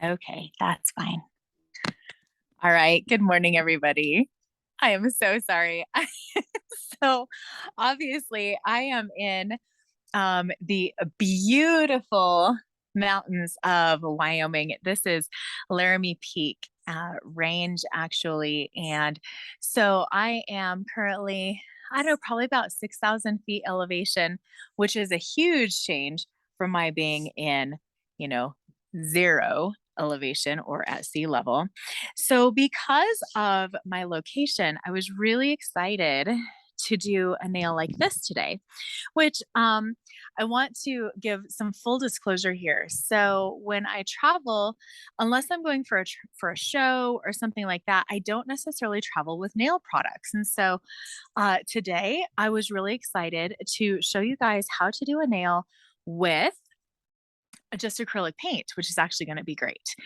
Okay, that's fine. All right. Good morning, everybody. I am so sorry. So obviously, I am in the beautiful mountains of Wyoming. This is Laramie Peak range, actually. And so I am currently, I don't know, probably about 6,000 feet elevation, which is a huge change from my being in, you know, zero elevation or at sea level. So, because of my location, I was really excited to do a nail like this today, which I want to give some full disclosure here. So when I travel, unless I'm going for for a show or something like that, I don't necessarily travel with nail products. And so today I was really excited to show you guys how to do a nail with just acrylic paint, which is actually going to be great.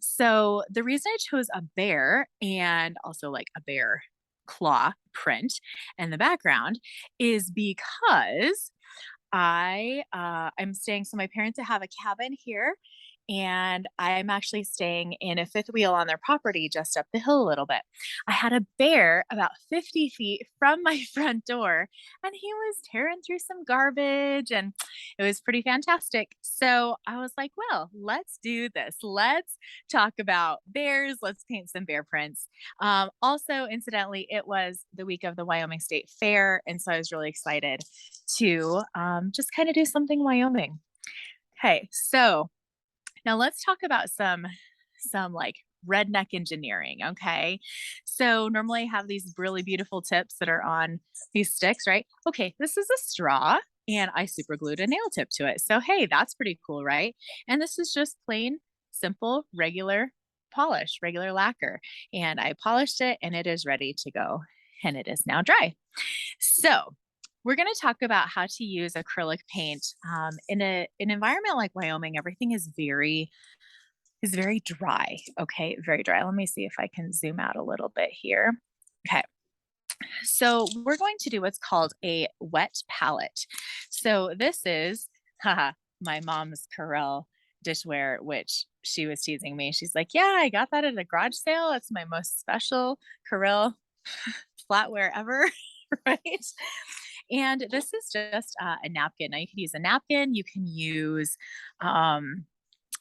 So the reason I chose a bear and also like a bear claw print in the background is because I'm staying. So my parents have a cabin here, and I'm actually staying in a fifth wheel on their property just up the hill a little bit. I had a bear about 50 feet from my front door, and he was tearing through some garbage, and it was pretty fantastic. So I was like, well, let's do this. Let's talk about bears. Let's paint some bear prints. Also, incidentally, it was the week of the Wyoming State Fair, and so I was really excited to just kind of do something Wyoming. Okay, so now let's talk about some like redneck engineering. Okay, so normally I have these really beautiful tips that are on these sticks, right? Okay, this is a straw. And I super glued a nail tip to it. So, hey, that's pretty cool, right? And this is just plain, simple, regular polish, regular lacquer. And I polished it and it is ready to go. And it is now dry. So, we're going to talk about how to use acrylic paint in an environment like Wyoming. Everything is very dry. Okay, very dry. Let me see if I can zoom out a little bit here. Okay, so we're going to do what's called a wet palette. So this is haha, my mom's Corel dishware, which she was teasing me. She's like, "Yeah, I got that at a garage sale. It's my most special Corel flatware ever." Right? And this is just a napkin. Now you can use a napkin. You can use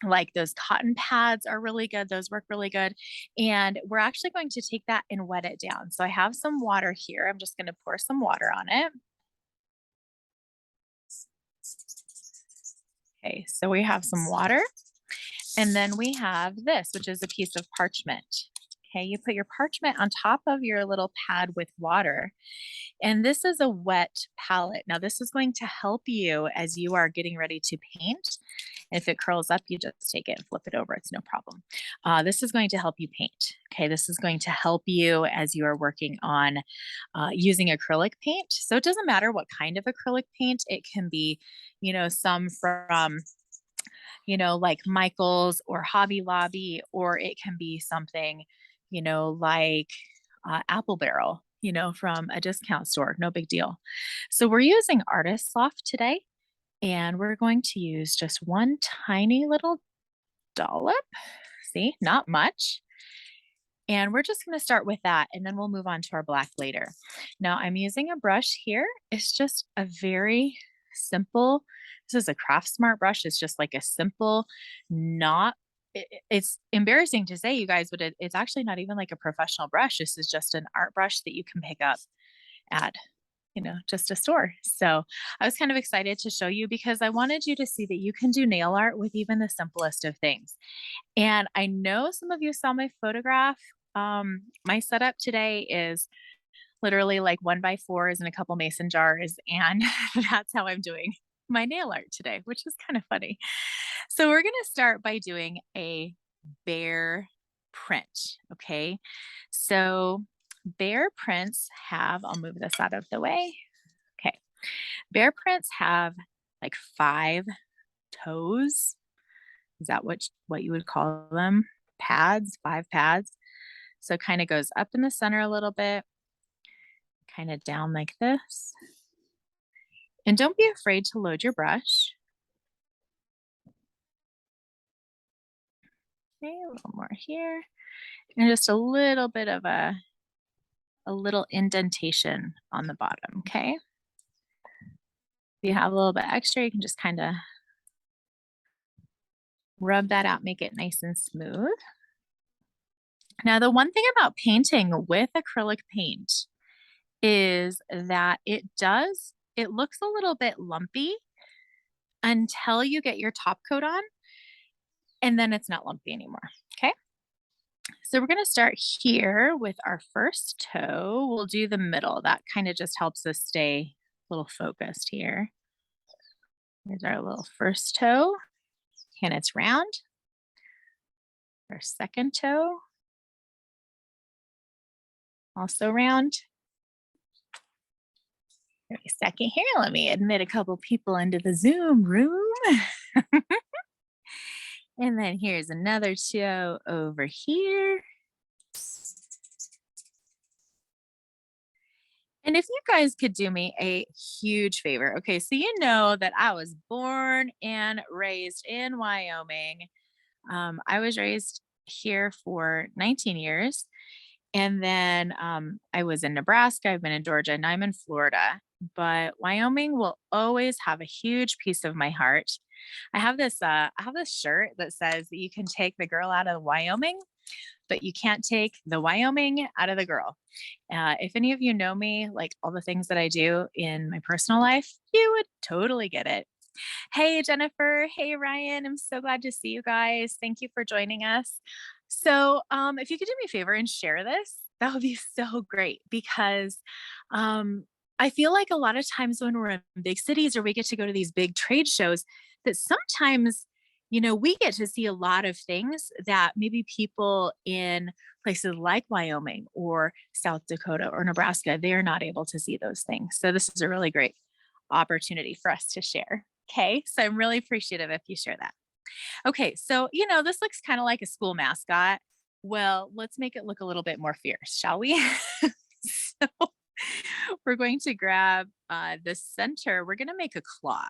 like those cotton pads are really good. Those work really good. And we're actually going to take that and wet it down. So I have some water here. I'm just going to pour some water on it. Okay, so we have some water. And then we have this, which is a piece of parchment. Okay, you put your parchment on top of your little pad with water. And this is a wet palette. Now, this is going to help you as you are getting ready to paint. If it curls up, you just take it and flip it over. It's no problem. This is going to help you paint. Okay, this is going to help you as you are working on using acrylic paint. So it doesn't matter what kind of acrylic paint. It can be, some from like Michael's or Hobby Lobby, or it can be something, like Apple Barrel, from a discount store. No big deal. So we're using Artist Soft today, and we're going to use just one tiny little dollop. See, not much. And we're just going to start with that, and then we'll move on to our black later. Now, I'm using a brush here. It's just a very simple, this is a Craft Smart brush. It's just like a simple, not, it's embarrassing to say, you guys, but it's actually not even like a professional brush. This is just an art brush that you can pick up at just a store. So I was kind of excited to show you because I wanted you to see that you can do nail art with even the simplest of things. And I know some of you saw my photograph. My setup today is literally like 1x4s and a couple mason jars. And that's how I'm doing my nail art today, which is kind of funny. So we're going to start by doing a bear print. Okay. So bear prints have, I'll move this out of the way. Okay. Bear prints have like 5 toes. Is that what you would call them? Pads, 5 pads. So it kind of goes up in the center a little bit, kind of down like this. And don't be afraid to load your brush. Okay, a little more here. And just a little bit of a little indentation on the bottom, okay? If you have a little bit extra, you can just kind of rub that out, make it nice and smooth. Now, the one thing about painting with acrylic paint is that it looks a little bit lumpy until you get your top coat on, and then it's not lumpy anymore. Okay. So we're going to start here with our first toe. We'll do the middle. That kind of just helps us stay a little focused here. Here's our little first toe, and it's round. Our second toe, also round. Wait a second here. Let me admit a couple people into the Zoom room. And then here's another toe over here. And if you guys could do me a huge favor. Okay, so you know that I was born and raised in Wyoming. I was raised here for 19 years. And then I was in Nebraska, I've been in Georgia, and I'm in Florida. But Wyoming will always have a huge piece of my heart. I have this shirt that says that you can take the girl out of Wyoming, but you can't take the Wyoming out of the girl. If any of you know me, like all the things that I do in my personal life, you would totally get it. Hey, Jennifer. Hey, Ryan. I'm so glad to see you guys. Thank you for joining us. So, if you could do me a favor and share this, that would be so great because I feel like a lot of times when we're in big cities or we get to go to these big trade shows, that sometimes, we get to see a lot of things that maybe people in places like Wyoming or South Dakota or Nebraska, they're not able to see those things. So, this is a really great opportunity for us to share. Okay, so I'm really appreciative if you share that. Okay, so this looks kind of like a school mascot. Well, let's make it look a little bit more fierce, shall we? So we're going to grab the center. We're going to make a claw.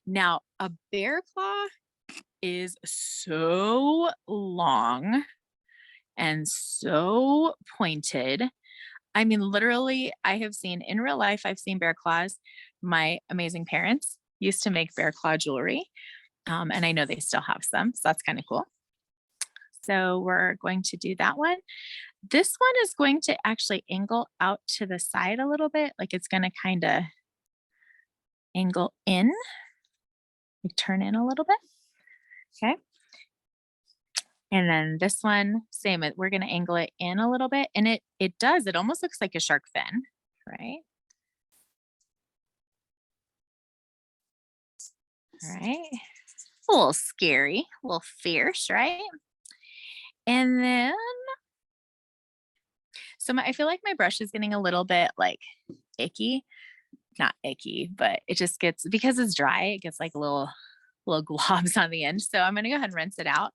Now, a bear claw is so long and so pointed. I mean, literally, I have seen in real life, I've seen bear claws. My amazing parents used to make bear claw jewelry, and I know they still have some, so that's kind of cool. So we're going to do that one. This one is going to actually angle out to the side a little bit, like it's going to kind of angle in, like turn in a little bit. Okay. And then this one, same, we're going to angle it in a little bit, and it almost looks like a shark fin, right? All right. A little scary, a little fierce, right? And then, I feel like my brush is getting a little bit like icky, not icky, but it just gets, because it's dry, it gets like little globs on the end. So I'm going to go ahead and rinse it out.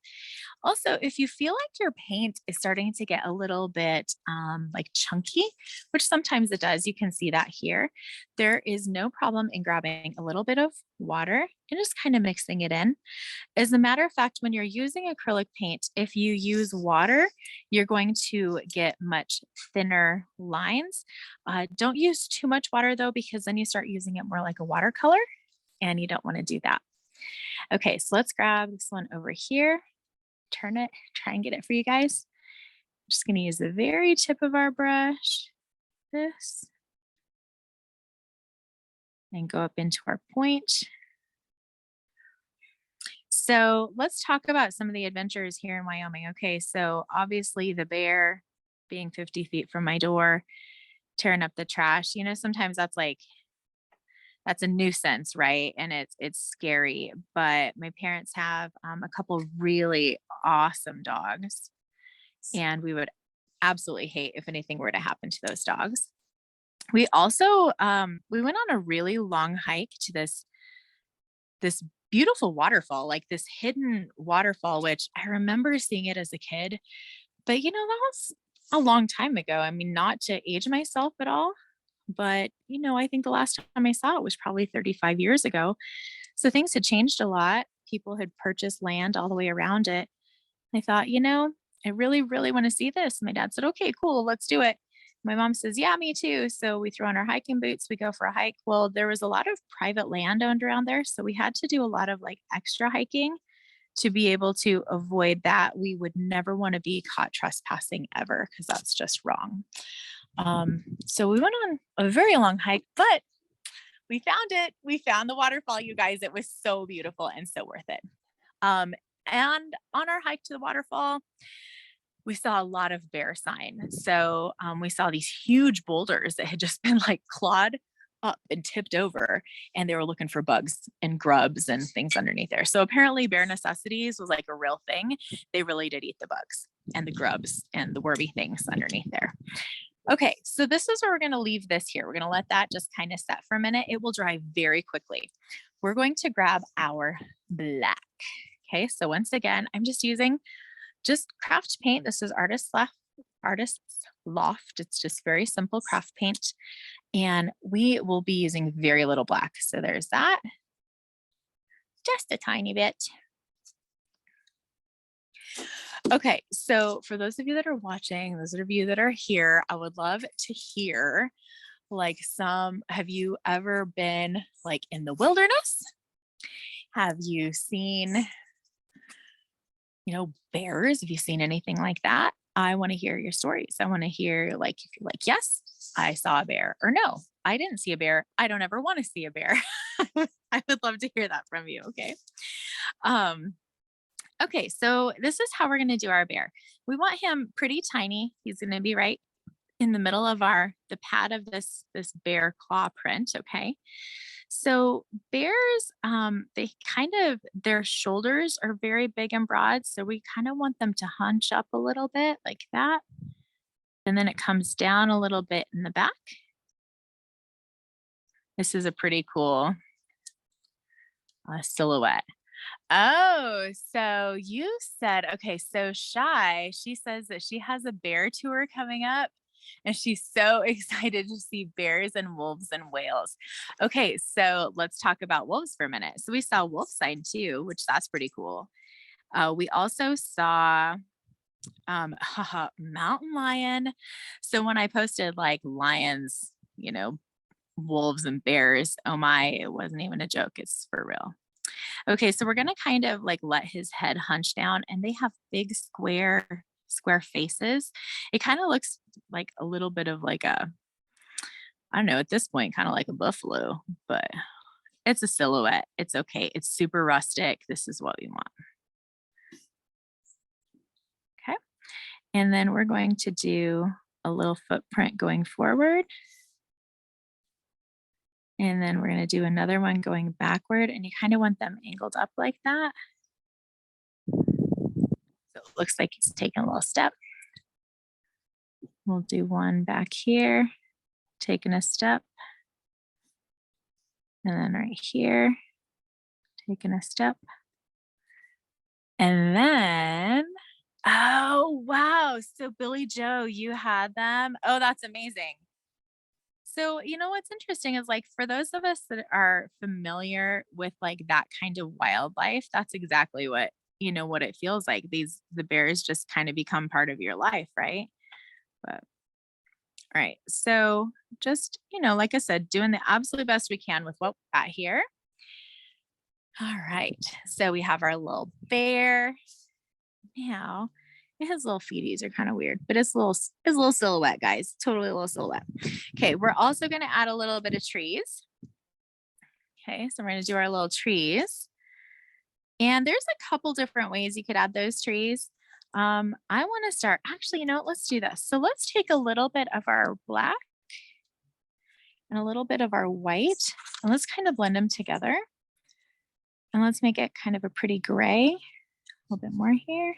Also, if you feel like your paint is starting to get a little bit like chunky, which sometimes it does, you can see that here, there is no problem in grabbing a little bit of water and just kind of mixing it in. As a matter of fact, when you're using acrylic paint, if you use water, you're going to get much thinner lines. Don't use too much water though, because then you start using it more like a watercolor, and you don't want to do that. Okay, so let's grab this one over here, turn it, try and get it for you guys. I'm just going to use the very tip of our brush, this, and go up into our point. So let's talk about some of the adventures here in Wyoming. Okay, so obviously the bear being 50 feet from my door, tearing up the trash. Sometimes that's a nuisance, right? And it's scary. But my parents have a couple really awesome dogs, and we would absolutely hate if anything were to happen to those dogs. We also we went on a really long hike to this beautiful waterfall, like this hidden waterfall, which I remember seeing it as a kid. But that was a long time ago. I mean, not to age myself at all, but I think the last time I saw it was probably 35 years ago. So things had changed a lot. People had purchased land all the way around it. I thought, I really, really want to see this. My dad said, okay, cool, let's do it. My mom says, yeah, me too. So we throw on our hiking boots, we go for a hike. Well, there was a lot of private land owned around there. So we had to do a lot of like extra hiking to be able to avoid that. We would never want to be caught trespassing ever because that's just wrong. So we went on a very long hike, but we found it. We found the waterfall, you guys. It was so beautiful and so worth it. Um, and on our hike to the waterfall, we saw a lot of bear sign. So we saw these huge boulders that had just been like clawed up and tipped over, and they were looking for bugs and grubs and things underneath there. So apparently, bear necessities was like a real thing. They really did eat the bugs and the grubs and the wormy things underneath there. Okay, so this is where we're going to leave this here. We're going to let that just kind of set for a minute. It will dry very quickly. We're going to grab our black. Okay, so once again, I'm just using just craft paint. This is Artist's Loft. It's just very simple craft paint. And we will be using very little black. So there's that, just a tiny bit. Okay, so for those of you that are watching, those of you that are here, I would love to hear like have you ever been like in the wilderness? Have you seen, bears? Have you seen anything like that? I want to hear your stories. I want to hear like if you're like, yes, I saw a bear, or no, I didn't see a bear. I don't ever want to see a bear. I would love to hear that from you. Okay. Um, okay, so this is how we're going to do our bear. We want him pretty tiny. He's going to be right in the middle of the pad of this bear claw print. Okay. So bears, they kind of, their shoulders are very big and broad. So we kind of want them to hunch up a little bit like that. And then it comes down a little bit in the back. This is a pretty cool silhouette. Oh, so you said, okay, so Shy, she says that she has a bear tour coming up and she's so excited to see bears and wolves and whales. Okay, so let's talk about wolves for a minute. So we saw wolf sign too, which that's pretty cool. We also saw mountain lion. So when I posted like lions, wolves and bears, oh my, it wasn't even a joke. It's for real. Okay, so we're gonna kind of like let his head hunch down, and they have big square faces. It kind of looks like a little bit of like I don't know, at this point, kind of like a buffalo, but it's a silhouette. It's okay. It's super rustic. This is what we want. Okay. And then we're going to do a little footprint going forward. And then we're going to do another one going backward, and you kind of want them angled up like that. So it looks like he's taking a little step. We'll do one back here, taking a step. And then right here, taking a step. And then, oh, wow. So Billy Joe, you had them. Oh, that's amazing. So, what's interesting is like for those of us that are familiar with like that kind of wildlife, that's exactly what it feels like. The bears just kind of become part of your life, right? But all right. So just, like I said, doing the absolute best we can with what we got here. All right. So we have our little bear. Now, his little feeties are kind of weird, but it's a little silhouette, guys. Totally a little silhouette. Okay, we're also going to add a little bit of trees. Okay, so we're going to do our little trees. And there's a couple different ways you could add those trees. I want to start, actually, let's do this. So let's take a little bit of our black and a little bit of our white, and let's kind of blend them together. And let's make it kind of a pretty gray. A little bit more here.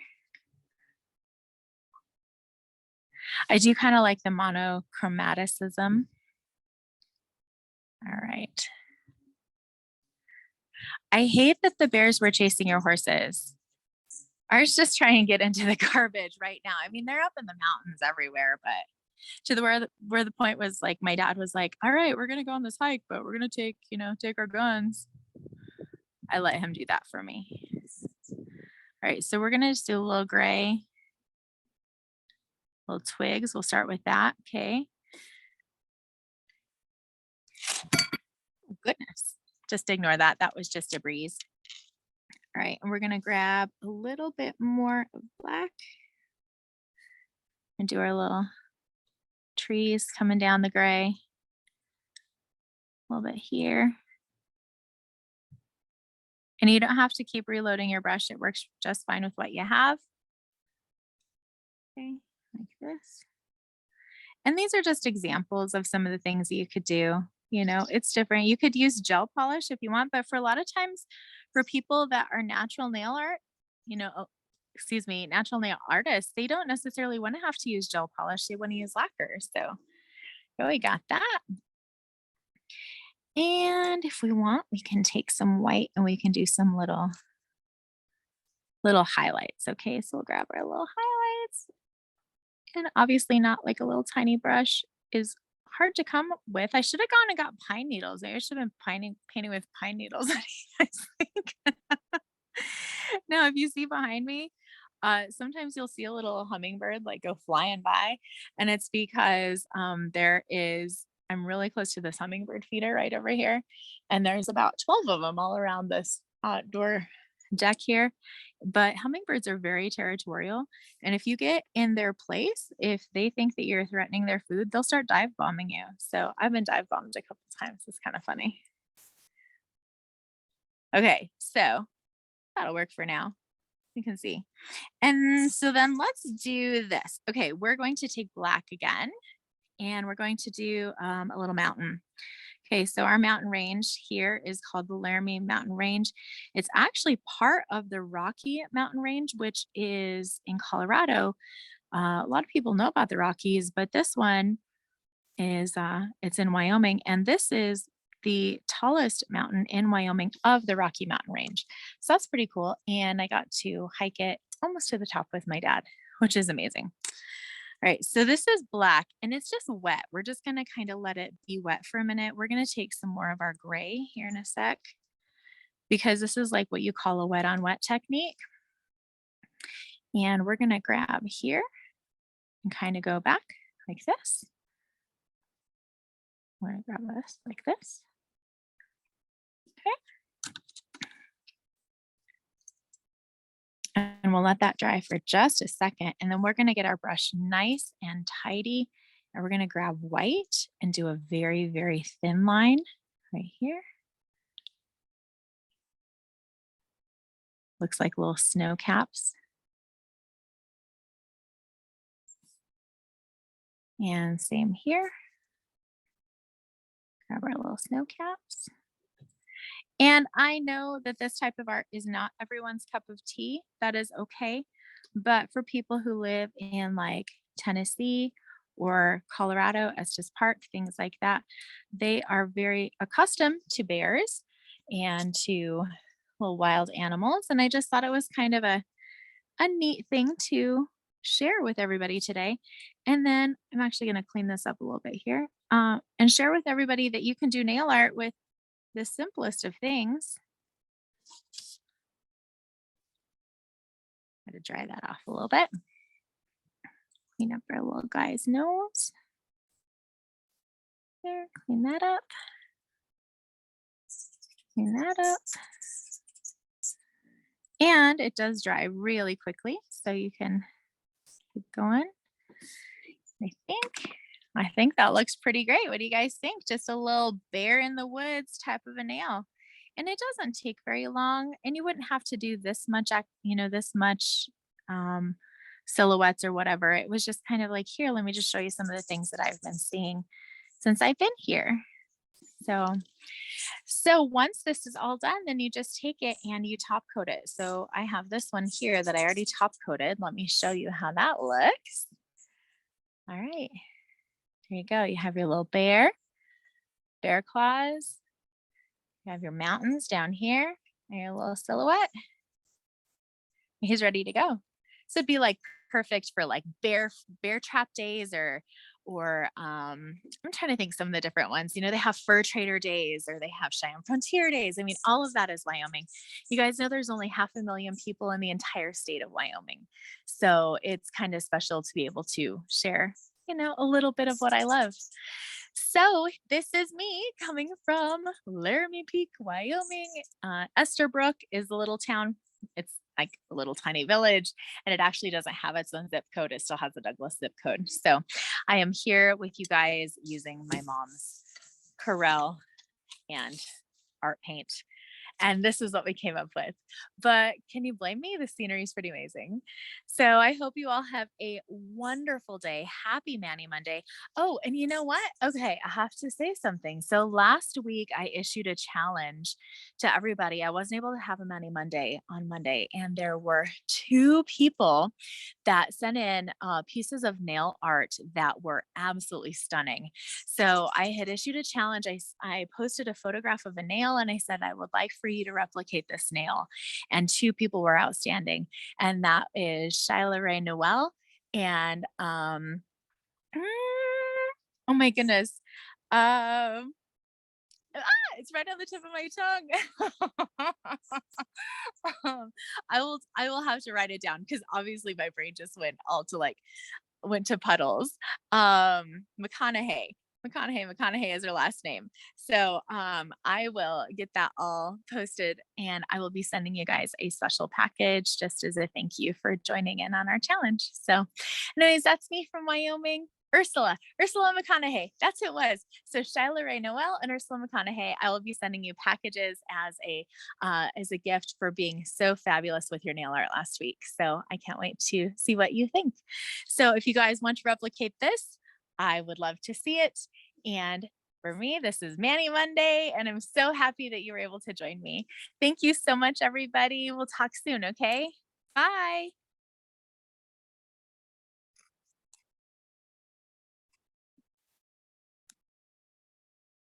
I do kind of like the monochromaticism. All right. I hate that the bears were chasing your horses. Ours just try and get into the garbage right now. I mean, they're up in the mountains everywhere, but to where the point was like, my dad was like, all right, we're going to go on this hike, but we're going to take our guns. I let him do that for me. All right, so we're gonna just do a little gray, little twigs. We'll start with that. Okay. Oh, goodness. Just ignore that. That was just a breeze. All right, and we're gonna grab a little bit more of black and do our little trees coming down the gray. A little bit here. And you don't have to keep reloading your brush. It works just fine with what you have. Okay, like this. And these are just examples of some of the things that you could do. You know, it's different. You could use gel polish if you want, but for a lot of times, for people that are natural nail art, excuse me, natural nail artists, they don't necessarily want to have to use gel polish. They want to use lacquer. So, oh, we got that. And if we want, we can take some white and we can do some little highlights. Okay, so we'll grab our little highlights. And obviously not like a little tiny brush is hard to come up with. I should have gone and got pine needles. I should have been painting with pine needles. What do you guys think? Now, if you see behind me, sometimes you'll see a little hummingbird like go flying by, and it's because I'm really close to this hummingbird feeder right over here, and there's about 12 of them all around this outdoor deck here. But hummingbirds are very territorial, and if you get in their place, if they think that you're threatening their food, they'll start dive bombing you. So I've been dive bombed a couple times. It's kind of funny. Okay, so that'll work for now. You can see. And so then let's do this. Okay, we're going to take black again, and we're going to do a little mountain. Okay, so our mountain range here is called the Laramie Mountain Range. It's actually part of the Rocky Mountain Range, which is in Colorado. A lot of people know about the Rockies, but this one is it's in Wyoming, and this is the tallest mountain in Wyoming of the Rocky Mountain Range. So that's pretty cool. And I got to hike it almost to the top with my dad, which is amazing. All right, so this is black and it's just wet. We're just gonna kind of let it be wet for a minute. We're gonna take some more of our gray here in a sec because this is like what you call a wet on wet technique. And we're gonna grab here and kind of go back like this. We're gonna grab this like this. Okay. And we'll let that dry for just a second. And then we're gonna get our brush nice and tidy. And we're gonna grab white and do a very, very thin line right here. Looks like little snow caps. And same here. Grab our little snow caps. And I know that this type of art is not everyone's cup of tea. That is okay. But for people who live in like Tennessee or Colorado, Estes Park, things like that, they are very accustomed to bears and to little wild animals. And I just thought it was kind of a neat thing to share with everybody today. And then I'm actually going to clean this up a little bit here and share with everybody that you can do nail art with the simplest of things. Got to dry that off a little bit. Clean up our little guy's nose. There, clean that up. Clean that up. And it does dry really quickly, so you can keep going. I think that looks pretty great. What do you guys think? Just a little bear in the woods type of a nail. And it doesn't take very long, and you wouldn't have to do this much, this much silhouettes or whatever. It was just kind of like, here, let me just show you some of the things that I've been seeing since I've been here. So once this is all done, then you just take it and you top coat it. So I have this one here that I already top coated. Let me show you how that looks. All right, there you go. You have your little bear claws. You have your mountains down here and your little silhouette. He's ready to go. So it'd be like perfect for like bear trap days or or I'm trying to think some of the different ones. They have Fur Trader Days or they have Cheyenne Frontier Days. I mean, all of that is Wyoming. You guys know there's only 500,000 people in the entire state of Wyoming. So it's kind of special to be able to share, a little bit of what I love. So this is me coming from Laramie Peak, Wyoming. Esterbrook is a little town. It's like a little tiny village, and it actually doesn't have its own zip code. It still has the Douglas zip code. So I am here with you guys using my mom's Corel and art paint. And this is what we came up with. But can you blame me? The scenery is pretty amazing. So I hope you all have a wonderful day. Happy Manny Monday. Oh, and you know what? Okay, I have to say something. So last week I issued a challenge to everybody. I wasn't able to have a Manny Monday on Monday, and there were 2 people that sent in pieces of nail art that were absolutely stunning. So I had issued a challenge. I posted a photograph of a nail and I said, I would like for you to replicate this nail. And 2 people were outstanding. And that is Shyla Ray Noel and oh my goodness. Um it's right on the tip of my tongue. I will have to write it down because obviously my brain just went to puddles. McConaughey. McConaughey is her last name. So I will get that all posted and I will be sending you guys a special package just as a thank you for joining in on our challenge. So anyways, that's me from Wyoming. Ursula McConaughey. That's who it was. So Shyla Ray Noel and Ursula McConaughey, I will be sending you packages as a gift for being so fabulous with your nail art last week. So I can't wait to see what you think. So if you guys want to replicate this, I would love to see it. And for me, this is Manny Monday, and I'm so happy that you were able to join me. Thank you so much, everybody. We'll talk soon, okay? Bye.